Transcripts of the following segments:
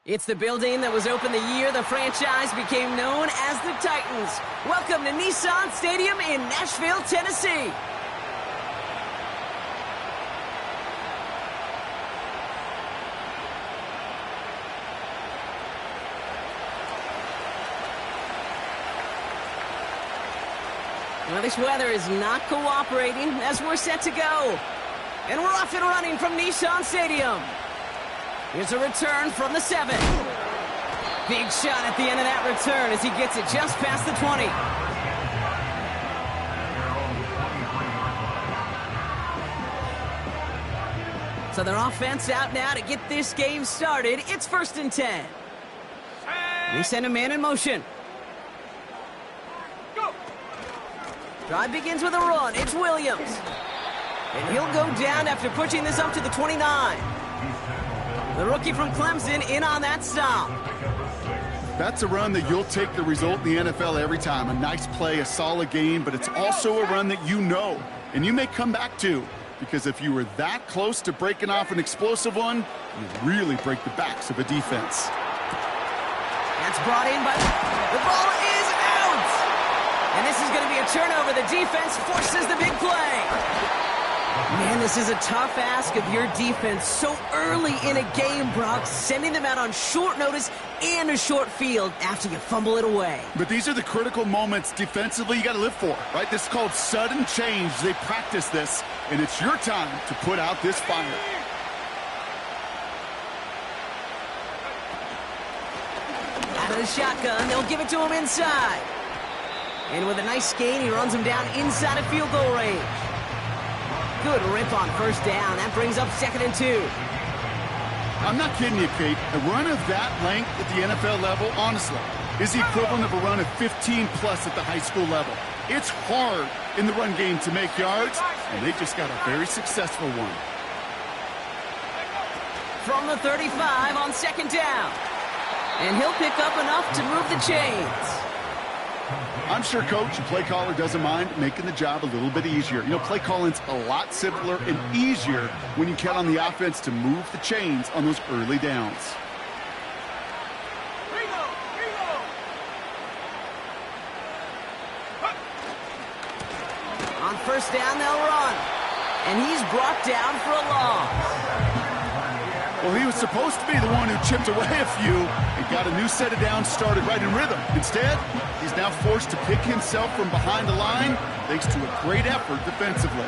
It's the building that was opened the year the franchise became known as the Titans. Welcome to Nissan Stadium in Nashville, Tennessee. Well, this weather is not cooperating as we're set to go. And we're off and running from Nissan Stadium. Here's a return from the 7. Big shot at the end of that return as he gets it just past the 20. So their offense out now to get this game started. It's 1st and 10. They send a man in motion. Drive begins with a run. It's Williams. And he'll go down after pushing this up to the 29. The rookie from Clemson in on that stop. That's a run that you'll take the result in the NFL every time. A nice play, a solid game, but it's also a run that you know, and you may come back to. Because if you were that close to breaking off an explosive one, you really break the backs of a defense. That's brought in by... The ball is out! And this is going to be a turnover. The defense forces the big play. Man, this is a tough ask of your defense so early in a game, Brock, sending them out on short notice and a short field after you fumble it away. But these are the critical moments defensively you got to live for, right? This is called sudden change. They practice this, and it's your time to put out this fire. Out of the shotgun, they'll give it to him inside. And with a nice gain, he runs him down inside of field goal range. Good rip on 1st down. That brings up 2nd and 2. I'm not kidding you, Kate. A run of that length at the NFL level, honestly, is the equivalent of a run of 15-plus at the high school level. It's hard in the run game to make yards, and they just got a very successful one. From the 35 on 2nd down. And he'll pick up enough to move the chains. I'm sure coach and play caller doesn't mind making the job a little bit easier. You know, play calling's a lot simpler and easier when you count on the offense to move the chains on those early downs. On 1st down, they'll run. And he's brought down for a loss. Well, he was supposed to be the one who chipped away a few and got a new set of downs started right in rhythm. Instead, he's now forced to pick himself from behind the line thanks to a great effort defensively.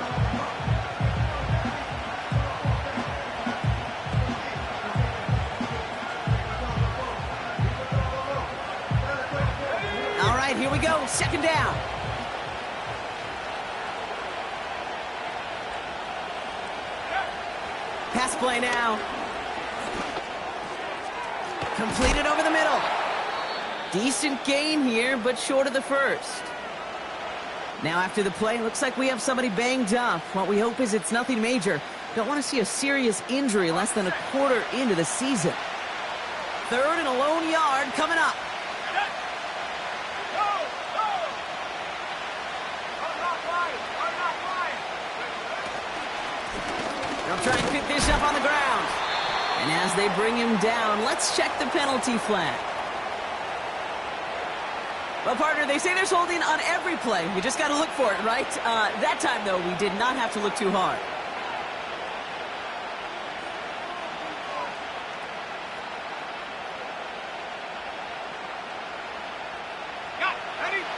All right, here we go. 2nd down. Pass play now. Completed over the middle. Decent gain here, but short of the 1st. Now after the play, looks like we have somebody banged up. What we hope is it's nothing major. Don't want to see a serious injury less than a quarter into the season. 3rd and a lone yard coming up. They'll try and pick this up on the ground. And as they bring him down, let's check the penalty flag. Well, partner, they say there's holding on every play. We just got to look for it, right? That time, though, we did not have to look too hard.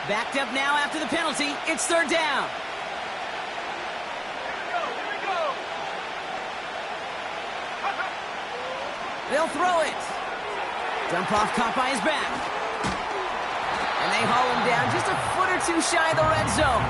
Backed up now after the penalty. It's 3rd down. They'll throw it. Dump off caught by his back. And they haul him down just a foot or two shy of the red zone.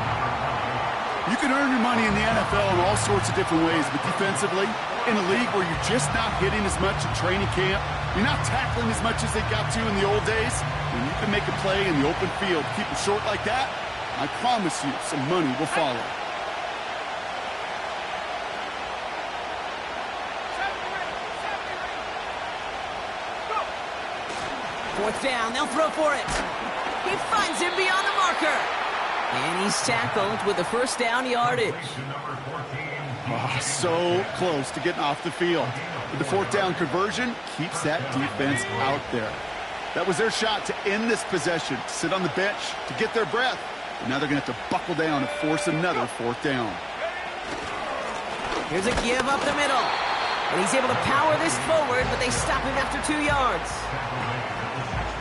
You can earn your money in the NFL in all sorts of different ways, but defensively, in a league where you're just not hitting as much at training camp, you're not tackling as much as they got to in the old days, when you can make a play in the open field, keep it short like that, I promise you some money will follow. 4th down, they'll throw for it. He finds him beyond the marker. And he's tackled with the 1st down yardage. Oh, so close to getting off the field. But the fourth down conversion keeps that defense out there. That was their shot to end this possession, to sit on the bench, to get their breath. And now they're going to have to buckle down and force another fourth down. Here's a give up the middle. And he's able to power this forward, but they stop him after 2 yards.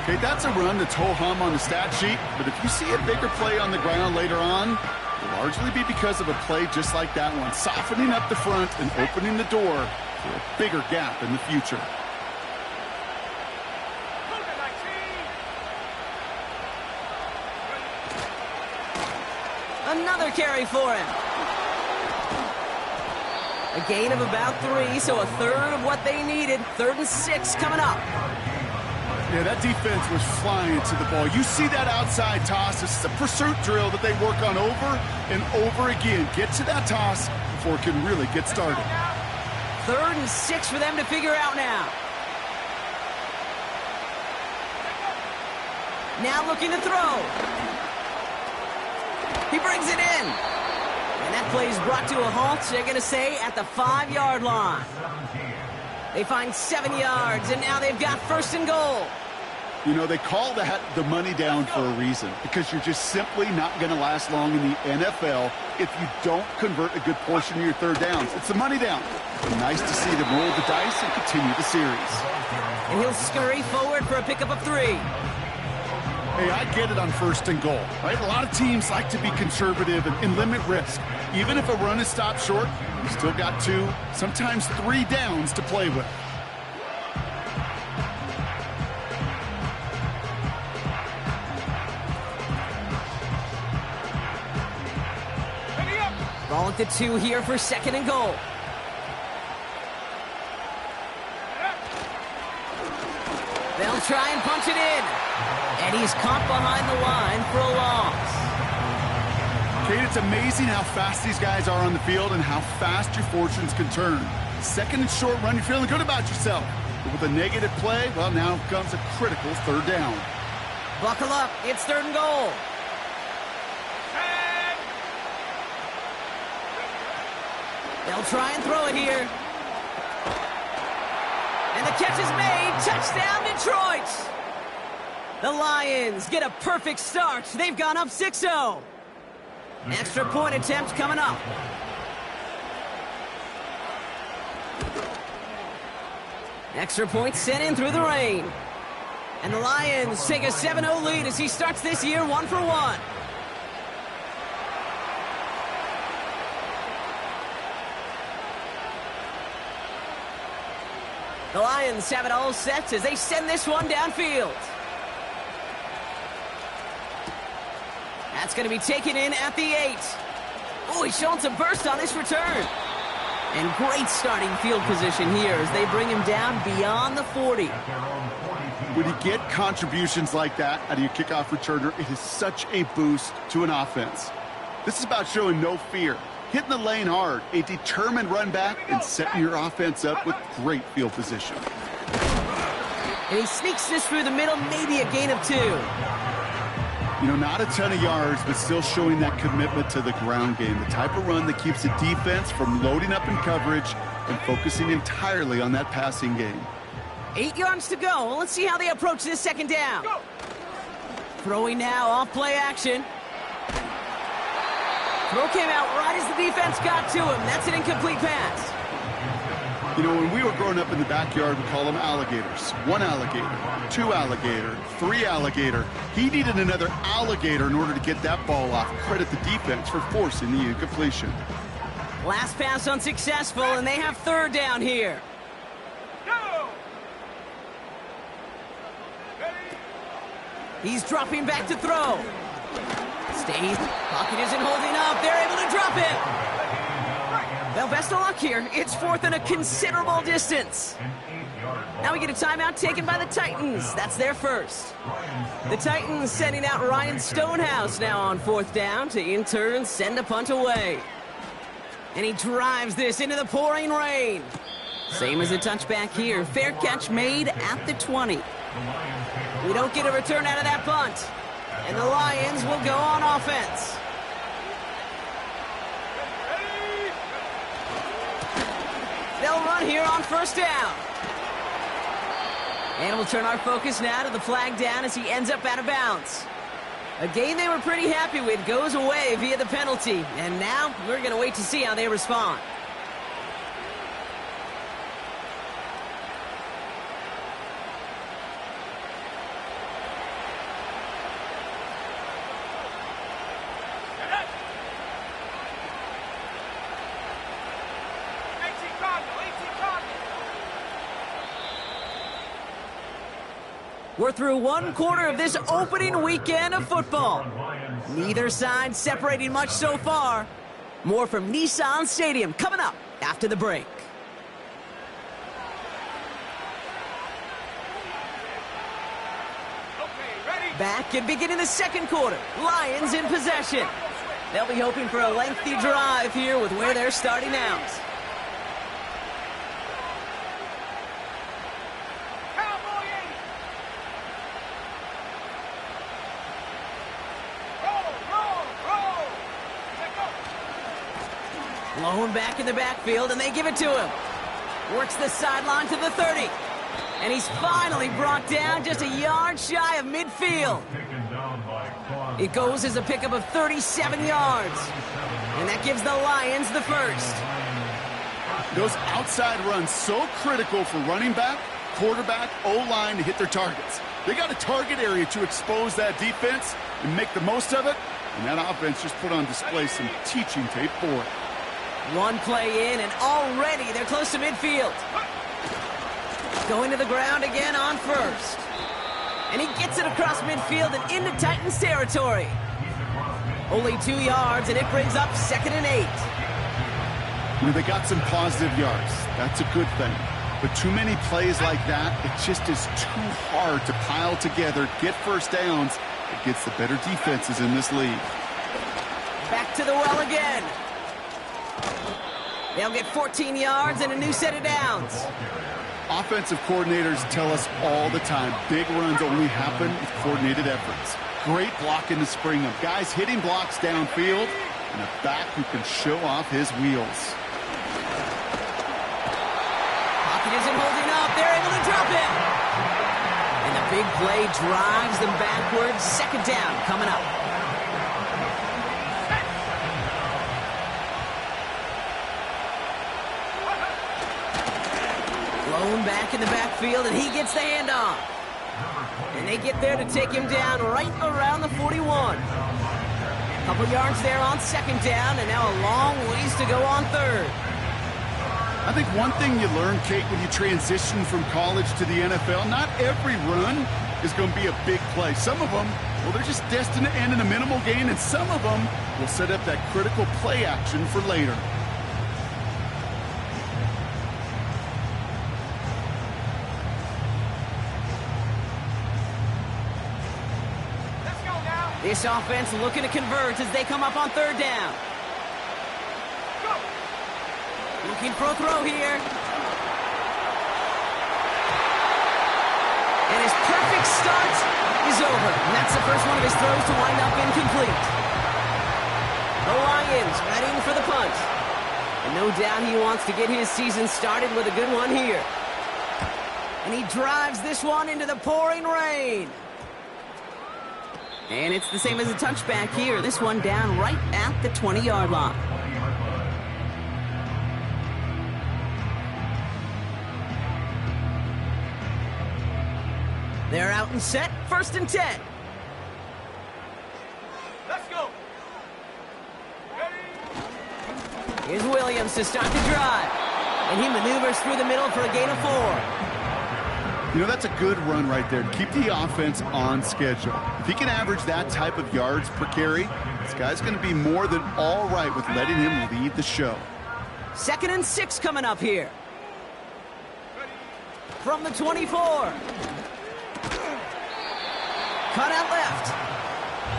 Okay, that's a run that's ho-hum on the stat sheet, but if you see a bigger play on the ground later on, it'll largely be because of a play just like that one, softening up the front and opening the door for a bigger gap in the future. Another carry for him. A gain of about 3, so a third of what they needed. 3rd and 6 coming up. Yeah, that defense was flying to the ball. You see that outside toss. This is a pursuit drill that they work on over and over again. Get to that toss before it can really get started. 3rd and 6 for them to figure out now. Now looking to throw. He brings it in. And that play is brought to a halt, they're going to say, at the 5-yard line. They find 7 yards, and now they've got 1st and goal. You know, they call that the money down for a reason, because you're just simply not going to last long in the NFL if you don't convert a good portion of your 3rd downs. It's the money down. But nice to see them roll the dice and continue the series. And he'll scurry forward for a pickup of 3. Hey, I get it on 1st and goal, right? A lot of teams like to be conservative and limit risk. Even if a run is stopped short, you still got 2, sometimes 3 downs to play with. Ball at the 2 here for 2nd and goal. They'll try and punch it in. And he's caught behind the line for a loss. Kate, it's amazing how fast these guys are on the field and how fast your fortunes can turn. 2nd and short run, you're feeling good about yourself. But with a negative play, well, now comes a critical 3rd down. Buckle up. It's 3rd and goal. They'll try and throw it here. And the catch is made. Touchdown, Detroit. The Lions get a perfect start. They've gone up 6-0. Extra point attempt coming up. Extra point sent in through the rain. And the Lions take a 7-0 lead as he starts this year 1 for 1. The Lions have it all set as they send this one downfield. That's going to be taken in at the 8. Oh, he's showing some burst on this return. And great starting field position here as they bring him down beyond the 40. When you get contributions like that out of your kickoff returner, it is such a boost to an offense. This is about showing no fear, hitting the lane hard, a determined run back, and setting your offense up with great field position. And he sneaks this through the middle, maybe a gain of 2. You know, not a ton of yards, but still showing that commitment to the ground game. The type of run that keeps the defense from loading up in coverage and focusing entirely on that passing game. 8 yards to go. Well, let's see how they approach this 2nd down. Go. Throwing now off play action. Throw came out right as the defense got to him. That's an incomplete pass. You know, when we were growing up in the backyard, we call them alligators. 1 alligator, 2 alligator, 3 alligator. He needed another alligator in order to get that ball off. Credit the defense for forcing the incompletion. Last pass unsuccessful, and they have 3rd down here. He's dropping back to throw. Stays. Pocket isn't holding up. They're able to drop it. Well, best of luck here. It's 4th and a considerable distance. Now we get a timeout taken by the Titans. That's their first. The Titans sending out Ryan Stonehouse now on 4th down to in turn send a punt away. And he drives this into the pouring rain. Same as a touchback here. Fair catch made at the 20. We don't get a return out of that punt. And the Lions will go on offense. they'll run here on first down. And we'll turn our focus now to the flag down as he ends up out of bounds. A game they were pretty happy with goes away via the penalty. And now we're going to wait to see how they respond. We're through one quarter of this opening weekend of football. Neither side separating much so far. More from Nissan Stadium coming up after the break. Back and beginning the second quarter. Lions in possession. They'll be hoping for a lengthy drive here with where they're starting out. Blown back in the backfield, and they give it to him. Works the sideline to the 30. And he's finally brought down just a yard shy of midfield. It goes as a pickup of 37 yards. And that gives the Lions the first. Those outside runs so critical for running back, quarterback, O-line to hit their targets. They got a target area to expose that defense and make the most of it. And that offense just put on display some teaching tape for it. One play in, and already they're close to midfield. Going to the ground again on first. And he gets it across midfield and into Titans territory. Only 2 yards, and it brings up 2nd and 8. They got some positive yards. That's a good thing. But too many plays like that, it just is too hard to pile together, get first downs against the better defenses in this league. Back to the well again. They'll get 14 yards and a new set of downs. Offensive coordinators tell us all the time, big runs only happen with coordinated efforts. Great block in the spring of guys hitting blocks downfield and a back who can show off his wheels. Pocket isn't holding up. They're able to drop him. And the big play drives them backwards. 2nd down coming up. Blown back in the backfield, and he gets the handoff. And they get there to take him down right around the 41. Couple yards there on 2nd down, and now a long ways to go on 3rd. I think one thing you learn, Kate, when you transition from college to the NFL, not every run is going to be a big play. Some of them, well, they're just destined to end in a minimal gain, and some of them will set up that critical play action for later. This offense looking to convert as they come up on 3rd down. Looking for a throw here. And his perfect start is over. And that's the first one of his throws to wind up incomplete. The Lions ready for the punt. And no doubt he wants to get his season started with a good one here. And he drives this one into the pouring rain. And it's the same as a touchback here. This one down right at the 20-yard line. They're out and set. 1st and 10. Let's go. Here's Williams to start the drive. And he maneuvers through the middle for a gain of 4. You know, that's a good run right there to keep the offense on schedule. If he can average that type of yards per carry, this guy's going to be more than all right with letting him lead the show. 2nd and 6 coming up here. From the 24. Cut out left.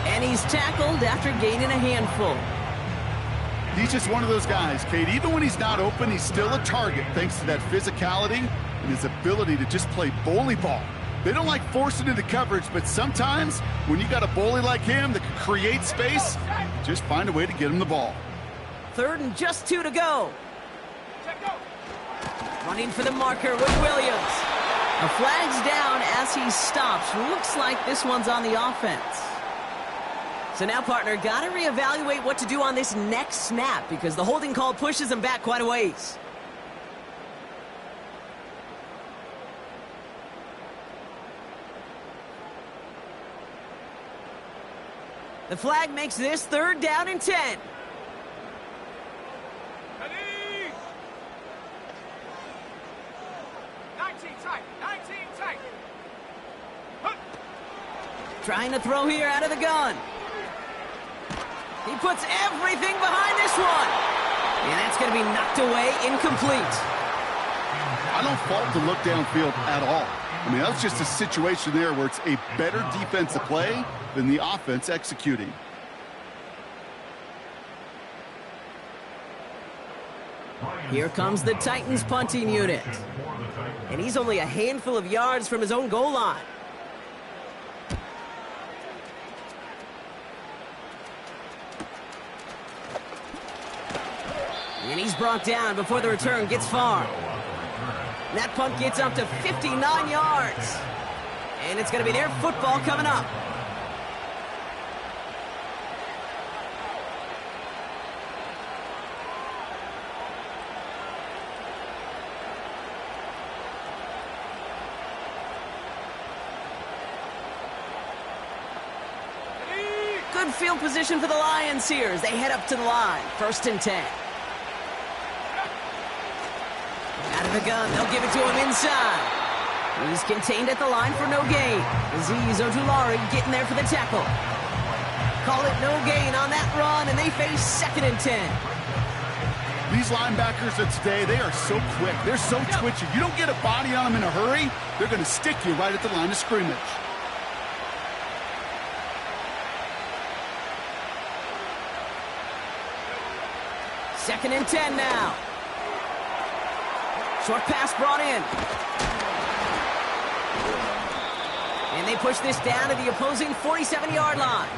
And he's tackled after gaining a handful. He's just one of those guys, Kate. Even when he's not open, he's still a target thanks to that physicality and his ability to just play bully ball. They don't like forcing into coverage, but sometimes when you got a bully like him that can create space, just find a way to get him the ball. 3rd and just 2 to go. Running for the marker with Williams. A flag's down as he stops. Looks like this one's on the offense. So now, partner, got to reevaluate what to do on this next snap because the holding call pushes him back quite a ways. The flag makes this 3rd down and 10. 19 tight. Trying to throw here out of the gun. He puts everything behind this one. And that's going to be knocked away, incomplete. I don't fault the look downfield at all. I mean, that's just a situation there where it's a better defensive play than the offense executing. Here comes the Titans punting unit. And he's only a handful of yards from his own goal line. And he's brought down before the return gets far. That punt gets up to 59 yards. And it's going to be their football coming up. Good field position for the Lions here as they head up to the line. 1st and 10. Out of the gun, they'll give it to him inside. He's contained at the line for no gain. Azeez Ojulari getting there for the tackle. Call it no gain on that run, and they face 2nd and 10. These linebackers of today, they are so quick. They're so twitchy. You don't get a body on them in a hurry, they're going to stick you right at the line of scrimmage. Second and 10 now. Short pass brought in. And they push this down to the opposing 47-yard line.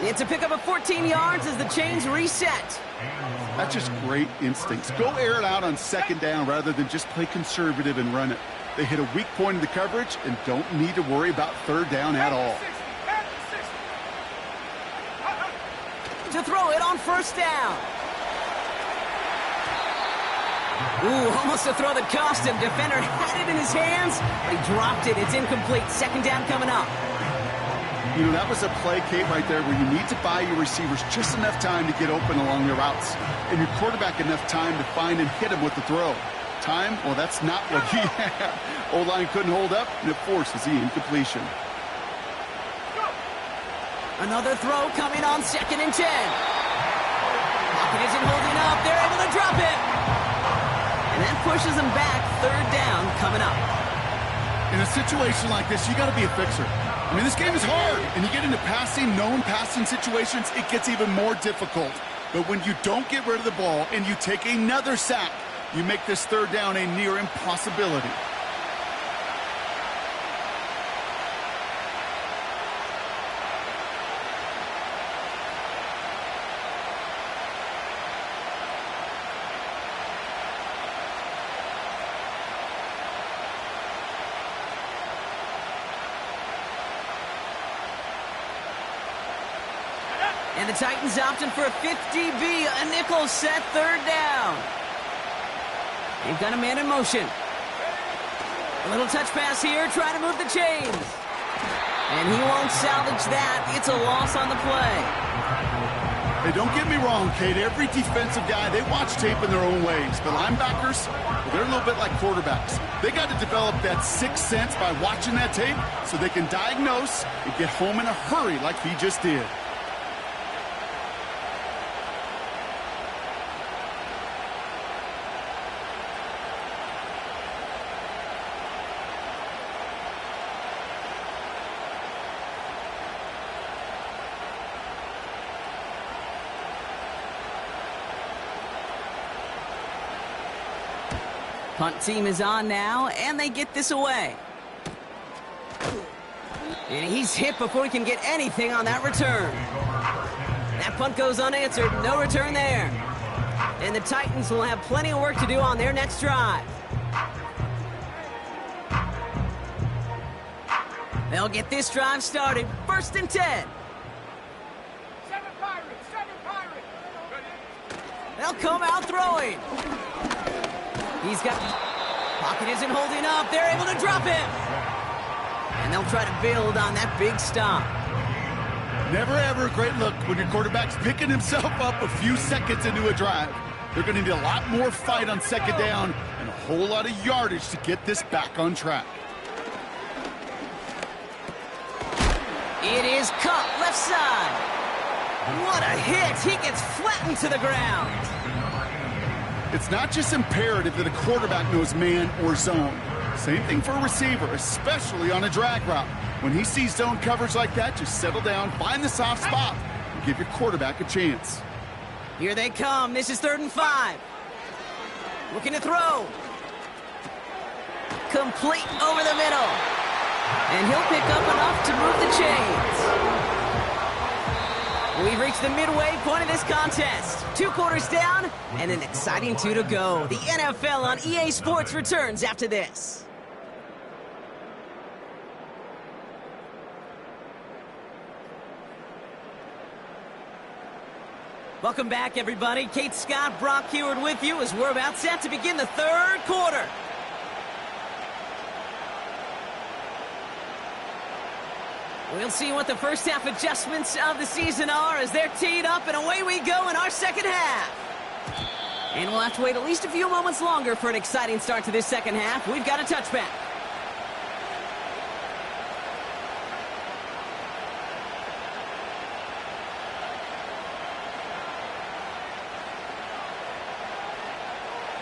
It's a pickup of 14 yards as the chains reset. That's just great instincts. Go air it out on 2nd down rather than just play conservative and run it. They hit a weak point in the coverage and don't need to worry about 3rd down at all. To throw it on 1st down. Ooh, almost a throw that cost him. Defender had it in his hands, but he dropped it. It's incomplete. 2nd down coming up. You know, that was a play, Kate, right there where you need to buy your receivers just enough time to get open along their routes. And your quarterback enough time to find and hit him with the throw. Time? Well, that's not what he had. O-line couldn't hold up, and it forces the incompletion. Another throw coming on 2nd and 10. Pocket isn't holding up. They're able to drop it. And that pushes them back. 3rd down coming up. In a situation like this, you got to be a fixer. I mean, this game is hard, and you get into known passing situations, it gets even more difficult. But when you don't get rid of the ball and you take another sack, you make this 3rd down a near impossibility. And the Titans opting for a 50B, a nickel set 3rd down. They've got a man in motion. A little touch pass here, trying to move the chains. And he won't salvage that. It's a loss on the play. Hey, don't get me wrong, Kate. Every defensive guy, they watch tape in their own ways. But linebackers, well, they're a little bit like quarterbacks. They got to develop that sixth sense by watching that tape so they can diagnose and get home in a hurry like he just did. Punt team is on now, and they get this away. And he's hit before he can get anything on that return. That punt goes unanswered. No return there. And the Titans will have plenty of work to do on their next drive. They'll get this drive started. 1st and 10. Seven Pirates, seven Pirates. They'll come out throwing. He's got... Pocket isn't holding up. They're able to drop him. And they'll try to build on that big stop. Never ever a great look when your quarterback's picking himself up a few seconds into a drive. They're going to need a lot more fight on 2nd down and a whole lot of yardage to get this back on track. It is caught left side. What a hit. He gets flattened to the ground. It's not just imperative that a quarterback knows man or zone. Same thing for a receiver, especially on a drag route. When he sees zone coverage like that, just settle down, find the soft spot, and give your quarterback a chance. Here they come. This is 3rd and 5. Looking to throw. Complete over the middle. And he'll pick up enough to move the chains. We've reached the midway point of this contest. 2 quarters down and an exciting 2 to go. The NFL on EA Sports returns after this. Welcome back, everybody. Kate Scott, Brock Heward with you as we're about set to begin the 3rd quarter. We'll see what the first half adjustments of the season are as they're teed up, and away we go in our 2nd half. And we'll have to wait at least a few moments longer for an exciting start to this 2nd half. We've got a touchback.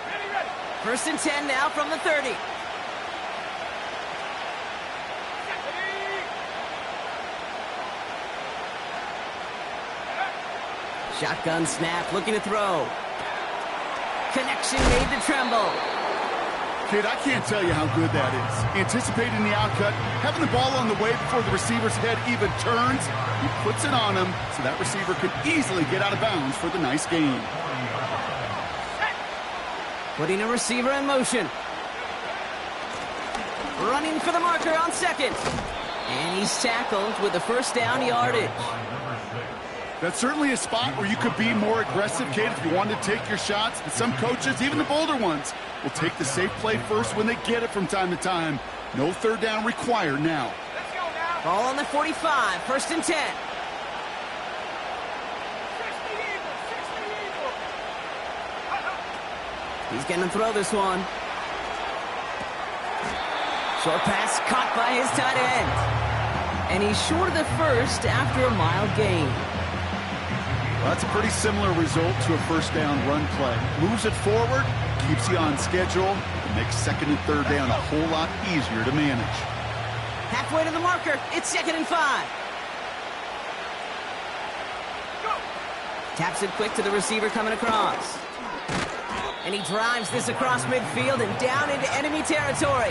Ready, ready. 1st and 10 now from the 30. Shotgun snap, looking to throw. Connection made to Tremble. Kid, I can't tell you how good that is. Anticipating the outcut, having the ball on the way before the receiver's head even turns, he puts it on him so that receiver could easily get out of bounds for the nice gain. Putting a receiver in motion. Running for the marker on 2nd. And he's tackled with the 1st down yardage. That's certainly a spot where you could be more aggressive, kid, if you wanted to take your shots. But some coaches, even the bolder ones, will take the safe play first when they get it from time to time. No 3rd down required now. Let's go now. Ball on the 45, 1st and 10. 60 Eagles, 60 Eagles. He's going to throw this one. Short pass caught by his tight end. And he's short of the 1st after a mild gain. Well, that's a pretty similar result to a 1st down run play. Moves it forward, keeps you on schedule, and makes 2nd and 3rd down a whole lot easier to manage. Halfway to the marker, it's 2nd and 5. Go. Taps it quick to the receiver coming across. And he drives this across midfield and down into enemy territory.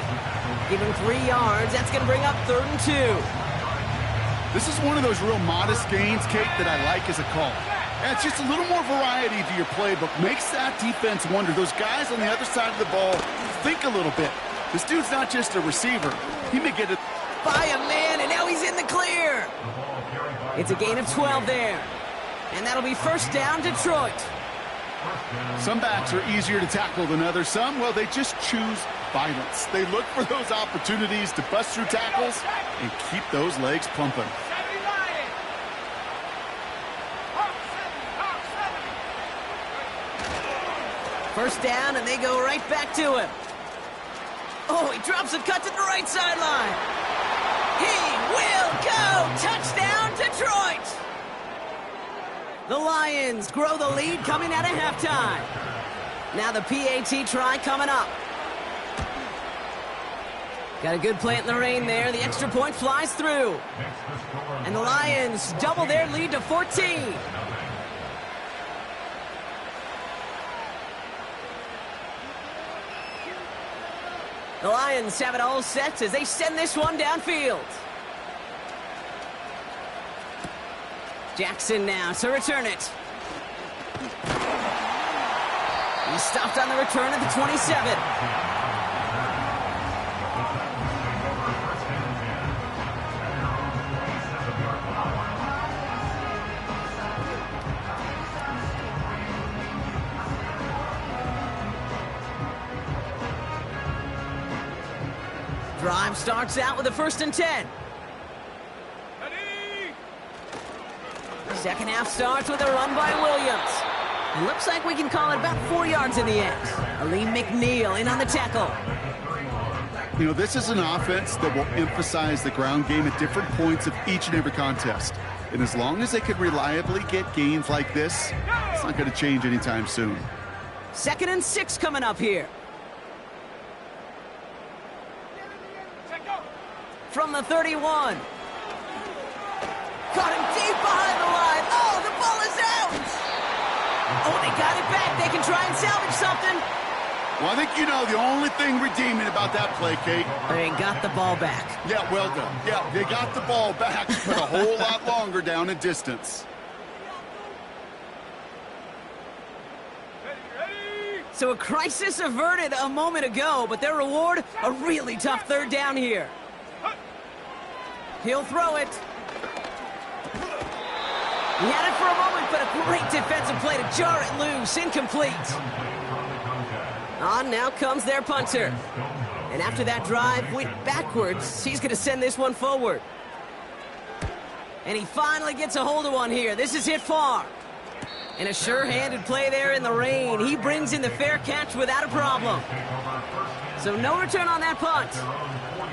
Give him 3 yards. That's going to bring up 3rd and 2. This is one of those real modest gains, Kate, that I like as a call. And it's just a little more variety to your playbook. Makes that defense wonder. Those guys on the other side of the ball think a little bit. This dude's not just a receiver. He may get it by a man, and now he's in the clear. It's a gain of 12 there. And that'll be 1st down, Detroit. Some backs are easier to tackle than others. Some, well, they just choose violence. They look for those opportunities to bust through tackles and keep those legs pumping. 70 Lions. Hawk 7, Hawk 7. 1st down, and they go right back to him. Oh, he drops a cut to the right sideline. He will go! Touchdown, Detroit! The Lions grow the lead coming out of halftime. Now the PAT try coming up. Got a good plant in the rain there. The extra point flies through. And the Lions double their lead to 14. The Lions have it all set as they send this one downfield. Jackson now to return it. He's stopped on the return at the 27. Drive starts out with a 1st and 10. Ready? Second half starts with a run by Williams. It looks like we can call it about 4 yards in the end. Ali McNeil in on the tackle. You know, this is an offense that will emphasize the ground game at different points of each and every contest. And as long as they can reliably get gains like this, it's not going to change anytime soon. 2nd and 6 coming up here. Check go. From the 31. Caught him deep behind the line. Oh, the ball is out. Oh, they got it back. They can try and salvage something. Well, I think you know the only thing redeeming about that play, Kate. They got the ball back. Yeah, well done. Yeah, they got the ball back, but a whole lot longer down in distance. Ready? So a crisis averted a moment ago, but their reward, a really tough 3rd down here. He'll throw it. He had it for a moment, but a great defensive play to jar it loose. Incomplete. On now comes their punter. And after that drive went backwards, he's going to send this one forward. And he finally gets a hold of one here. This is hit far. And a sure-handed play there in the rain. He brings in the fair catch without a problem. So no return on that punt.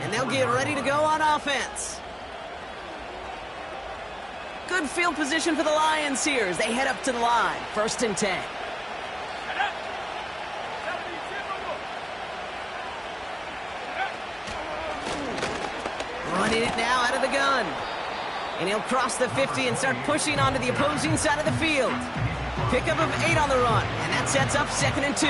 And they'll get ready to go on offense. Good field position for the Lions here as they head up to the line. 1st and 10. Running it now out of the gun. And he'll cross the 50 and start pushing onto the opposing side of the field. Pickup of 8 on the run, and that sets up 2nd and 2.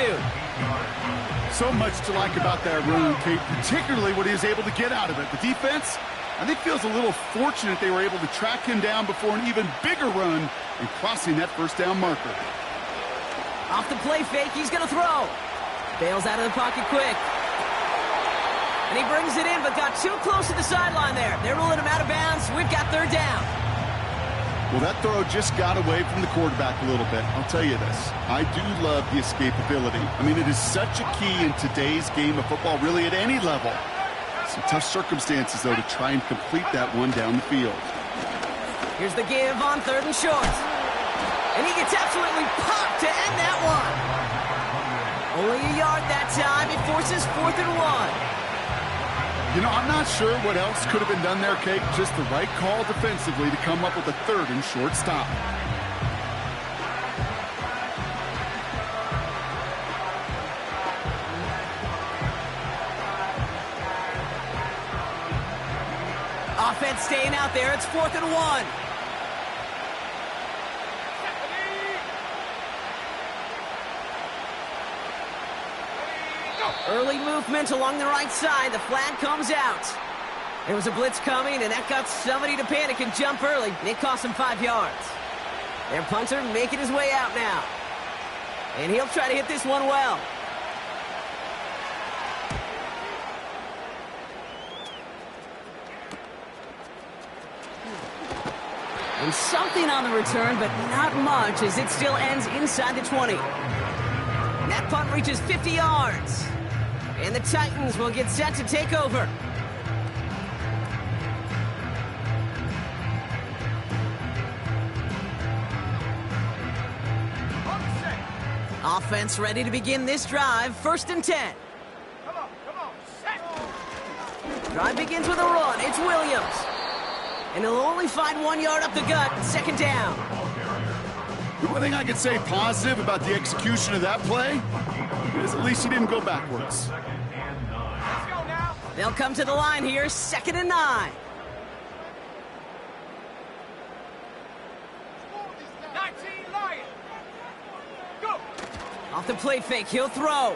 So much to like about that run, Kate, particularly what he was able to get out of it. The defense, I think, feels a little fortunate they were able to track him down before an even bigger run and crossing that 1st down marker. Off the play fake, he's going to throw. Bails out of the pocket quick. And he brings it in, but got too close to the sideline there. They're ruling him out of bounds. We've got 3rd down. Well, that throw just got away from the quarterback a little bit. I'll tell you this. I do love the escapability. I mean, it is such a key in today's game of football, really at any level. Some tough circumstances, though, to try and complete that one down the field. Here's the give on 3rd and short. And he gets absolutely popped to end that one. Only a yard that time. It forces 4th and 1. You know, I'm not sure what else could have been done there, Kate. Just the right call defensively to come up with a 3rd and short stop. Offense staying out there. It's 4th and 1. Early movement along the right side. The flag comes out. There was a blitz coming, and that got somebody to panic and jump early. And it cost them 5 yards. Their punter making his way out now. And he'll try to hit this one well. And something on the return, but not much, as it still ends inside the 20. And that punt reaches 50 yards. And the Titans will get set to take over. Offense ready to begin this drive. 1st and 10. Come on, set. Drive begins with a run. It's Williams. And he'll only find 1 yard up the gut. 2nd down. The one thing I could say positive about the execution of that play is at least he didn't go backwards. Let's go now. They'll come to the line here. 2nd and 9. 19 Lions. Go. Off the play fake, he'll throw.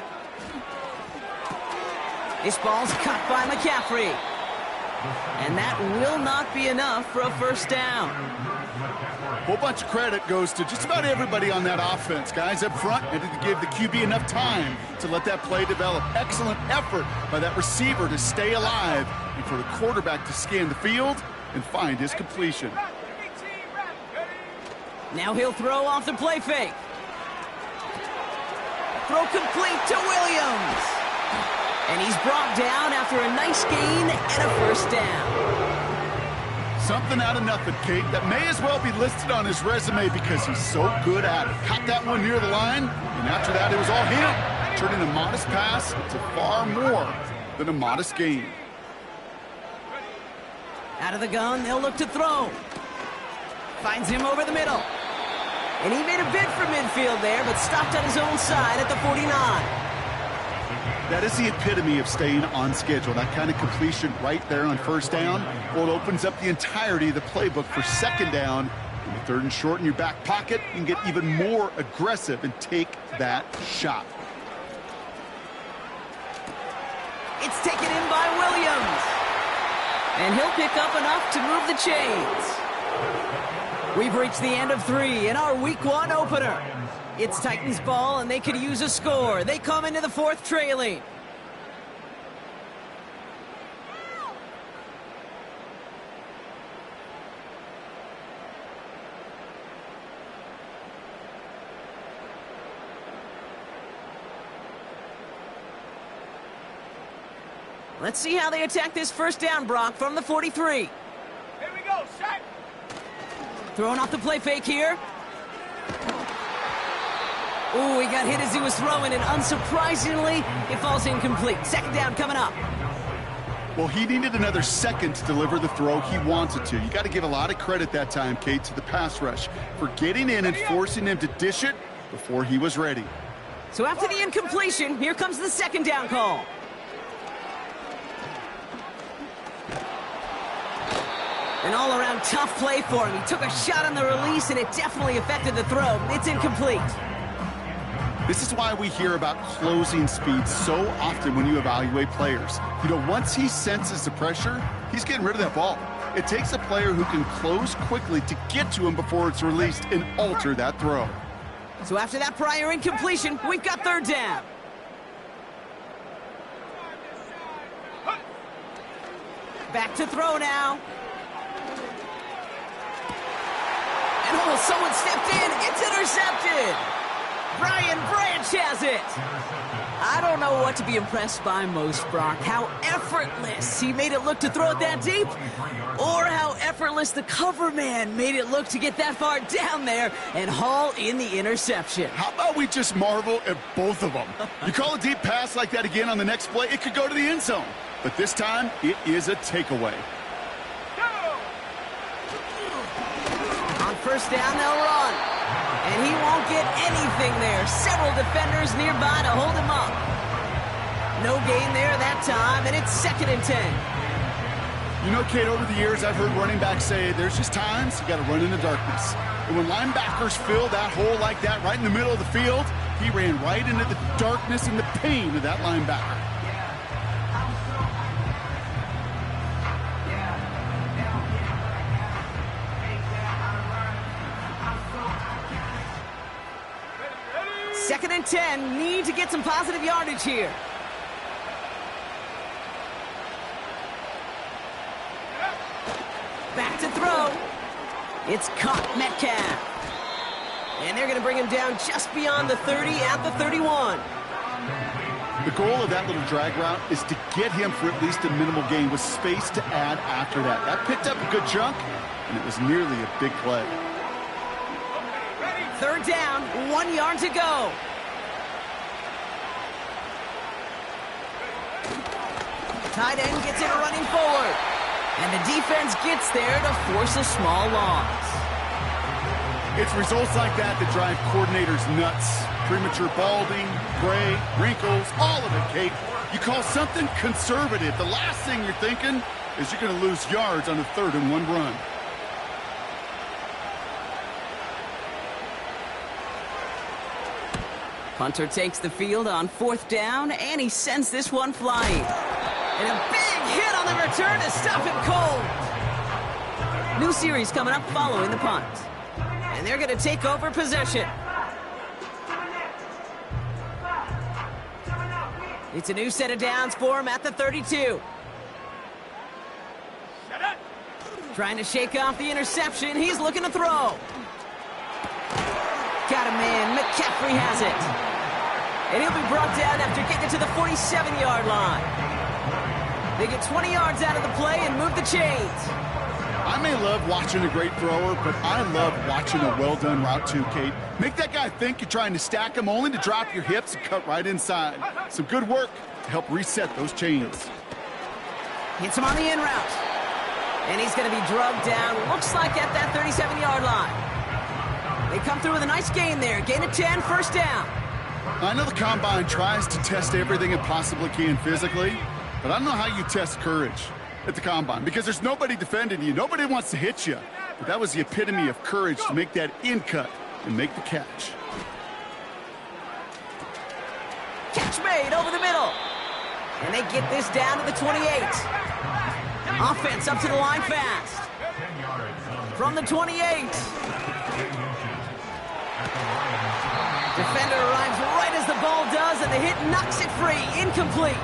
This ball's cut by McCaffrey. And that will not be enough for a 1st down. A whole bunch of credit goes to just about everybody on that offense. Guys up front needed to give the QB enough time to let that play develop. Excellent effort by that receiver to stay alive and for the quarterback to scan the field and find his completion. Now he'll throw off the play fake. Throw complete to Williams. And he's brought down after a nice gain and a first down. Something out of nothing, Kate. That may as well be listed on his resume because he's so good at it. Caught that one near the line, and after that it was all him. Turning a modest pass to far more than a modest gain. Out of the gun, they'll look to throw. Finds him over the middle. And he made a bid for midfield there, but stopped on his own side at the 49. That is the epitome of staying on schedule. That kind of completion right there on first down. Well, it opens up the entirety of the playbook for second down. In the third and short in your back pocket, you can get even more aggressive and take that shot. It's taken in by Williams. And he'll pick up enough to move the chains. We've reached the end of 3 in our Week 1 opener. It's Titans ball, and they could use a score. They come into the 4th trailing. Let's see how they attack this first down, Brock, from the 43. Here we go, set. Throwing off the play fake here. Ooh, he got hit as he was throwing, and unsurprisingly, it falls incomplete. Second down coming up. Well, he needed another second to deliver the throw he wanted to. You got to give a lot of credit that time, Kate, to the pass rush for getting in and forcing him to dish it before he was ready. So after the incompletion, here comes the second down call. An all-around tough play for him. He took a shot on the release, and it definitely affected the throw. It's incomplete. This is why we hear about closing speed so often when you evaluate players. You know, once he senses the pressure, he's getting rid of that ball. It takes a player who can close quickly to get to him before it's released and alter that throw. So after that prior incompletion, we've got third down. Back to throw now. And oh, someone stepped in. It's intercepted. Brian Branch has it. I don't know what to be impressed by most, Brock. How effortless he made it look to throw it that deep, or how effortless the cover man made it look to get that far down there and haul in the interception. How about we just marvel at both of them? You call a deep pass like that again on the next play, it could go to the end zone. But this time, it is a takeaway. On first down, they'll run. And he won't get anything there. Several defenders nearby to hold him up. No gain there that time, and it's 2nd and 10. You know, Kate, over the years, I've heard running backs say there's just times you got to run in the darkness. And when linebackers fill that hole like that right in the middle of the field, he ran right into the darkness and the pain of that linebacker. Second and 10, need to get some positive yardage here. Back to throw. It's caught Metcalf. And they're going to bring him down just beyond the 30 at the 31. The goal of that little drag route is to get him for at least a minimal gain with space to add after that. That picked up a good chunk, and it was nearly a big play. Third down, 1 yard to go. Tight end gets it running forward. And the defense gets there to force a small loss. It's results like that that drive coordinators nuts. Premature balding, gray, wrinkles, all of it, Kate. You call something conservative. The last thing you're thinking is you're going to lose yards on a 3rd and 1 run. Punter takes the field on 4th down, and he sends this one flying. And a big hit on the return to stop it cold. New series coming up following the punt. And they're going to take over possession. It's a new set of downs for him at the 32. Trying to shake off the interception. He's looking to throw. Got a man. McCaffrey has it. And he'll be brought down after getting it to the 47-yard line. They get 20 yards out of the play and move the chains. I may love watching a great thrower, but I love watching a well-done route too, Kate. Make that guy think you're trying to stack him only to drop your hips and cut right inside. Some good work to help reset those chains. Hits him on the in route. And he's going to be drugged down, looks like at that 37-yard line. They come through with a nice gain there. Gain of 10, first down. I know the Combine tries to test everything it possibly can physically, but I don't know how you test courage at the Combine, because there's nobody defending you. Nobody wants to hit you. But that was the epitome of courage to make that in cut and make the catch. Catch made over the middle. And they get this down to the 28. Offense up to the line fast. From the 28. Defender arrives right as the ball does, and the hit knocks it free. Incomplete.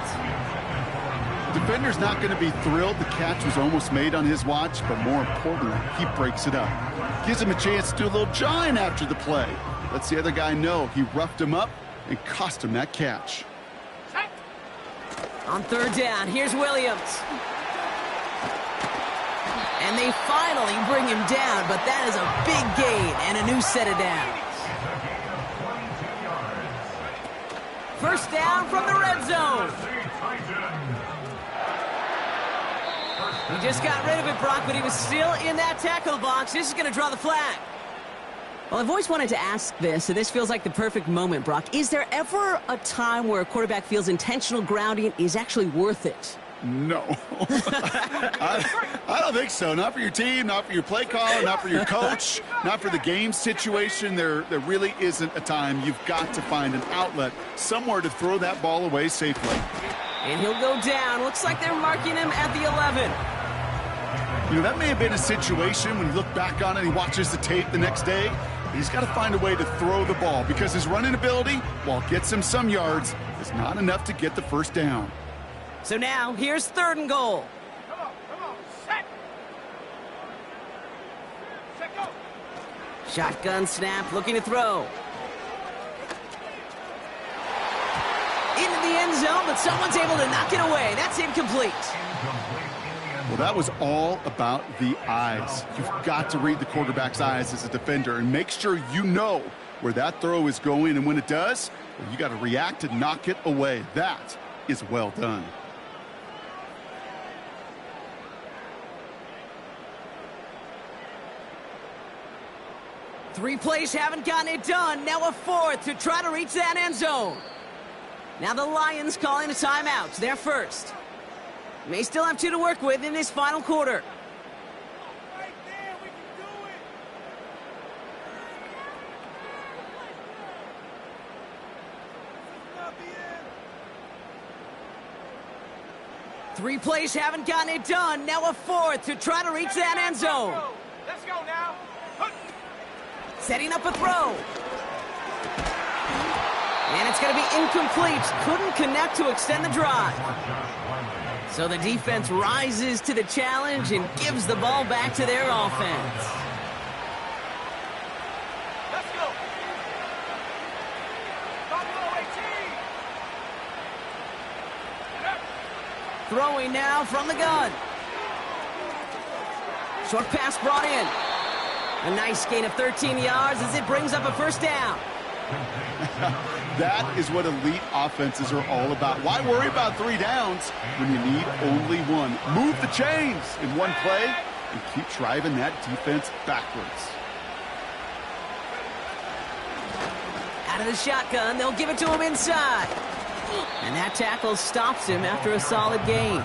Defender's not going to be thrilled the catch was almost made on his watch, but more importantly, he breaks it up. Gives him a chance to do a little jawing after the play. Lets the other guy know he roughed him up and cost him that catch. On third down, here's Williams. And they finally bring him down, but that is a big gain and a new set of downs. First down from the red zone. He just got rid of it, Brock, but he was still in that tackle box. This is going to draw the flag. Well, I've always wanted to ask this, and this feels like the perfect moment, Brock. Is there ever a time where a quarterback feels intentional grounding is actually worth it? No. I don't think so. Not for your team, not for your play caller, not for your coach, not for the game situation. There really isn't a time. You've got to find an outlet, somewhere to throw that ball away safely. And he'll go down. Looks like they're marking him at the 11. You know, that may have been a situation when you look back on it, he watches the tape the next day. He's got to find a way to throw the ball because his running ability, while it gets him some yards, is not enough to get the first down. So now, here's third and goal. Come on, set. Set, go. Shotgun snap, looking to throw. Into the end zone, but someone's able to knock it away. That's incomplete. Well, that was all about the eyes. You've got to read the quarterback's eyes as a defender and make sure you know where that throw is going. And when it does, well, you got to react and knock it away. That is well done. Three plays haven't gotten it done. Now a fourth to try to reach that end zone. Now the Lions calling a timeout. They're first. May still have two to work with in this final quarter. Right there, we can do it. This is not the end. Three plays haven't gotten it done. Now a fourth to try to reach that end zone. Let's go now. Setting up a throw. And it's going to be incomplete. Couldn't connect to extend the drive. So the defense rises to the challenge and gives the ball back to their offense. Let's go. Throwing now from the gun. Short pass brought in. A nice gain of 13 yards as it brings up a first down. That is what elite offenses are all about. Why worry about 3 downs when you need only one? Move the chains in one play and keep driving that defense backwards. Out of the shotgun, they'll give it to him inside. And that tackle stops him after a solid gain.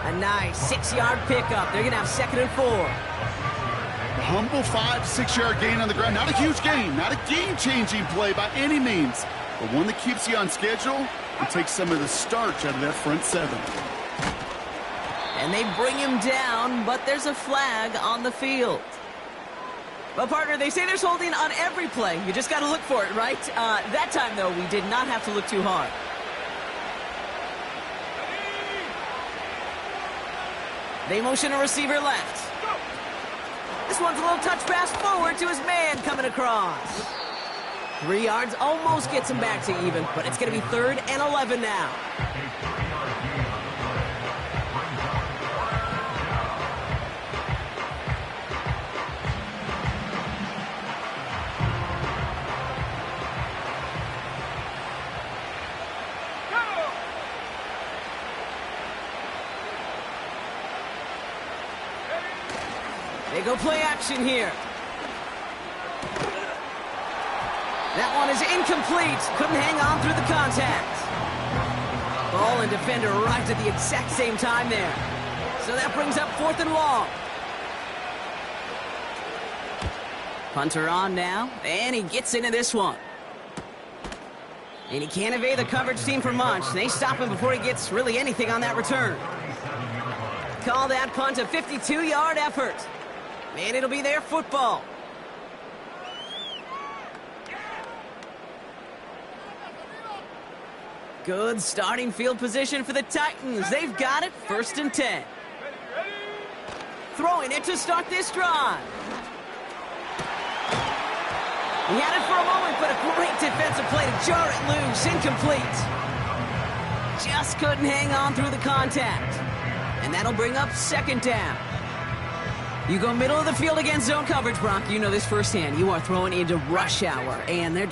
A nice 6-yard pickup. They're going to have 2nd and 4. Humble 5-6-yard gain on the ground. Not a huge gain, not a game-changing play by any means, but one that keeps you on schedule and takes some of the starch out of that front 7. And they bring him down, but there's a flag on the field. Well, partner, they say there's holding on every play. You just got to look for it, right? That time, though, we did not have to look too hard. They motion a receiver left. This one's a little touch pass forward to his man coming across. 3 yards almost gets him back to even, but it's going to be 3rd and 11 now. They go play action here. That one is incomplete. Couldn't hang on through the contact. Ball and defender arrived at the exact same time there. So that brings up 4th and long. Punter on now, and he gets into this one. And he can't evade the coverage team for much. They stop him before he gets really anything on that return. Call that punt a 52-yard effort. And it'll be their football. Good starting field position for the Titans. They've got it, 1st and 10. Throwing it to start this drive. He had it for a moment, but a great defensive play to jar it loose. Incomplete. Just couldn't hang on through the contact. And that'll bring up 2nd down. You go middle of the field against zone coverage, Brock. You know this firsthand. You are throwing into rush hour, and there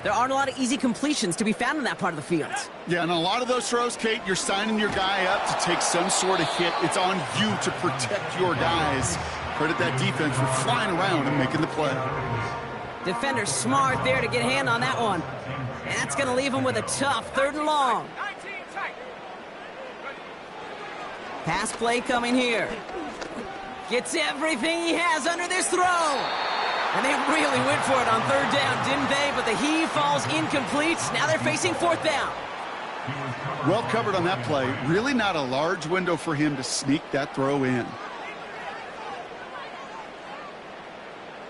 aren't a lot of easy completions to be found in that part of the field. Yeah, and a lot of those throws, Kate, you're signing your guy up to take some sort of hit. It's on you to protect your guys. Credit that defense for flying around and making the play. Defender smart there to get a hand on that one. And that's going to leave him with a tough 3rd and long. Pass play coming here. Gets everything he has under this throw. And they really went for it on 3rd down, didn't they? But the heave falls incomplete. Now they're facing 4th down. Well covered on that play. Really not a large window for him to sneak that throw in.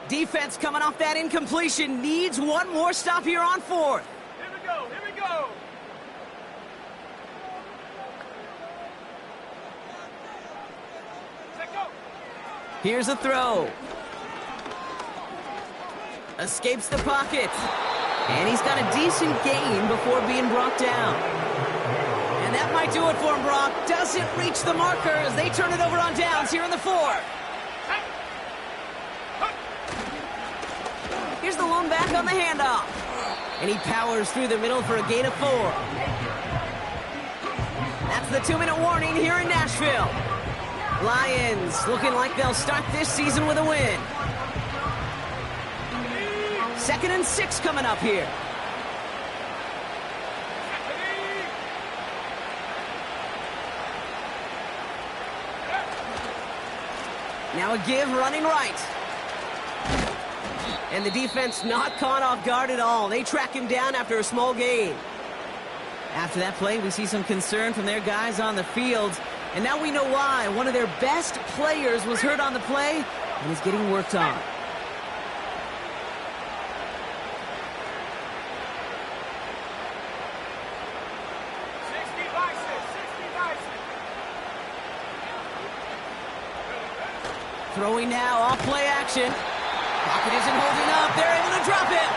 Defense coming off that incompletion needs one more stop here on 4th. Here we go, here we go. Set go. Here's a throw. Escapes the pocket. And he's got a decent gain before being brought down. And that might do it for him, Brock. Doesn't reach the marker as they turn it over on downs here in the 4th. Here's the lone back on the handoff. And he powers through the middle for a gain of 4. That's the 2-minute warning here in Nashville. Lions looking like they'll start this season with a win. 2nd and 6 coming up here. Now a give running right. And the defense not caught off guard at all. They track him down after a small gain. After that play, we see some concern from their guys on the field. And now we know why. One of their best players was hurt on the play and is getting worked on. Throwing now, off play action. Pocket isn't holding up. They're able to drop it.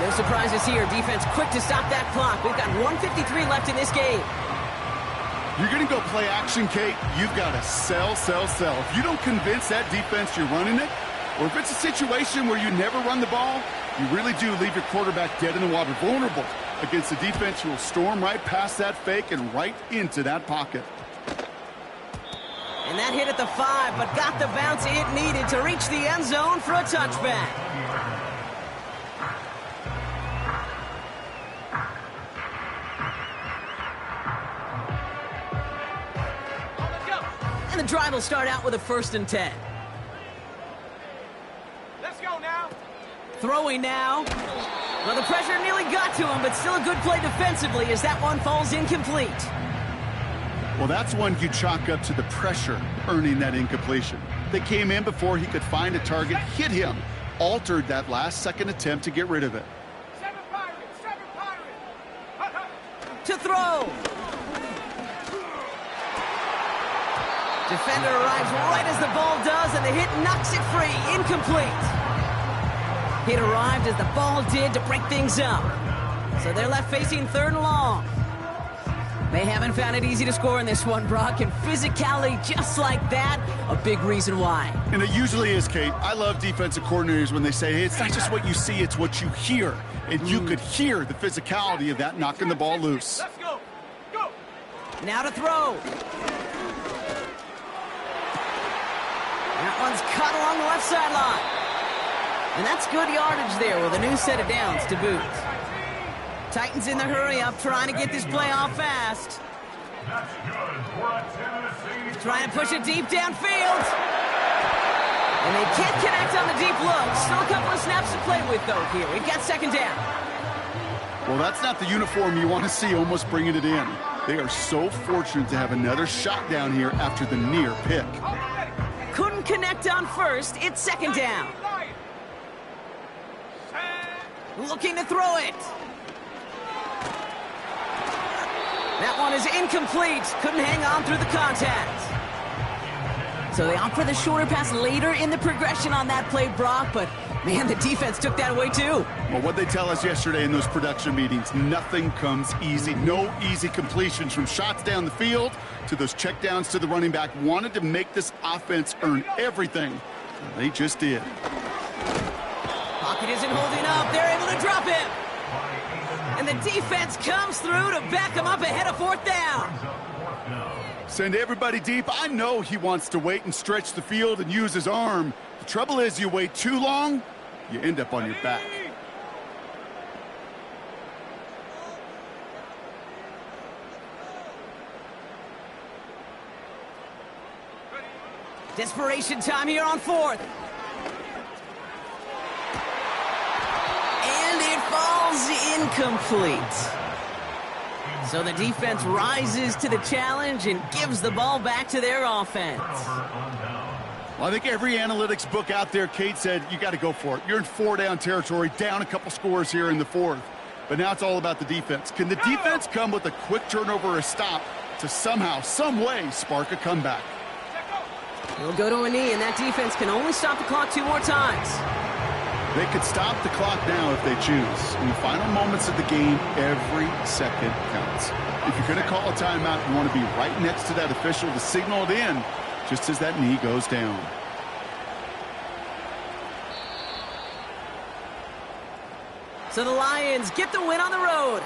No surprises here. Defense quick to stop that clock. We've got 1:53 left in this game. You're going to go play action, Kate. You've got to sell, sell, sell. If you don't convince that defense you're running it, or if it's a situation where you never run the ball, you really do leave your quarterback dead in the water, vulnerable against a defense who will storm right past that fake and right into that pocket. And that hit at the 5, but got the bounce it needed to reach the end zone for a touchback. And the drive will start out with a 1st and 10. Let's go now. Throwing now. Well, the pressure nearly got to him, but still a good play defensively as that one falls incomplete. Well, that's one you chalk up to the pressure earning that incompletion. They came in before he could find a target, hit him, altered that last-second attempt to get rid of it. Seven Pirates! To throw. Defender arrives right as the ball does, and the hit knocks it free. Incomplete. Hit arrived as the ball did to break things up. So they're left facing 3rd and long. They haven't found it easy to score in this one, Brock, and physicality just like that, a big reason why. And it usually is, Kate. I love defensive coordinators when they say, hey, it's not just what you see, it's what you hear. And you could hear the physicality of that knocking the ball loose. Let's go! Go! Now to throw. That one's cut along the left sideline. And that's good yardage there with a new set of downs to boot. Titans in the hurry-up, trying to get this play off fast. Trying to push it deep downfield. And they can't connect on the deep look. Still a couple of snaps to play with, though, here. We've got 2nd down. Well, that's not the uniform you want to see almost bringing it in. They are so fortunate to have another shot down here after the near pick. Couldn't connect on first. It's 2nd down. Looking to throw it. That one is incomplete. Couldn't hang on through the contact. So they opt for the shorter pass later in the progression on that play, Brock, but man, the defense took that away too. Well, what they tell us yesterday in those production meetings, nothing comes easy. No easy completions from shots down the field to those checkdowns to the running back. Wanted to make this offense earn everything. They just did. Pocket isn't holding up. They're able to drop him. And the defense comes through to back him up ahead of 4th down. Send everybody deep. I know he wants to wait and stretch the field and use his arm. The trouble is you wait too long, you end up on your back. Desperation time here on 4th. And it falls incomplete. So the defense rises to the challenge and gives the ball back to their offense. Well, I think every analytics book out there, Kate, said you got to go for it. You're in 4-down territory, down a couple scores here in the 4th. But now it's all about the defense. Can the defense come with a quick turnover or a stop to somehow, some way, spark a comeback? He'll go to a knee, and that defense can only stop the clock 2 more times. They could stop the clock now if they choose. In the final moments of the game, every second counts. If you're going to call a timeout, you want to be right next to that official to signal it in just as that knee goes down. So the Lions get the win on the road.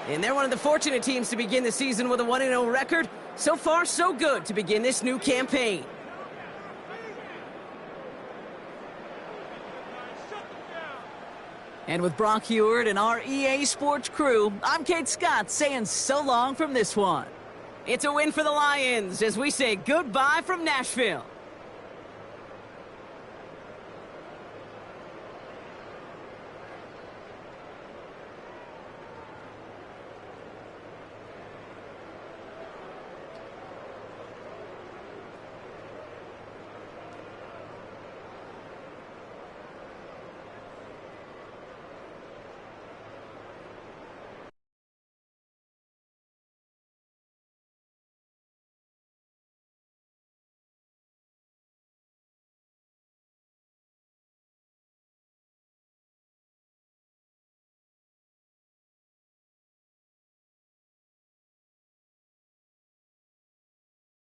And they're one of the fortunate teams to begin the season with a 1-0 record. So far, so good to begin this new campaign. And with Brock Heward and our EA Sports crew, I'm Kate Scott saying so long from this one. It's a win for the Lions as we say goodbye from Nashville.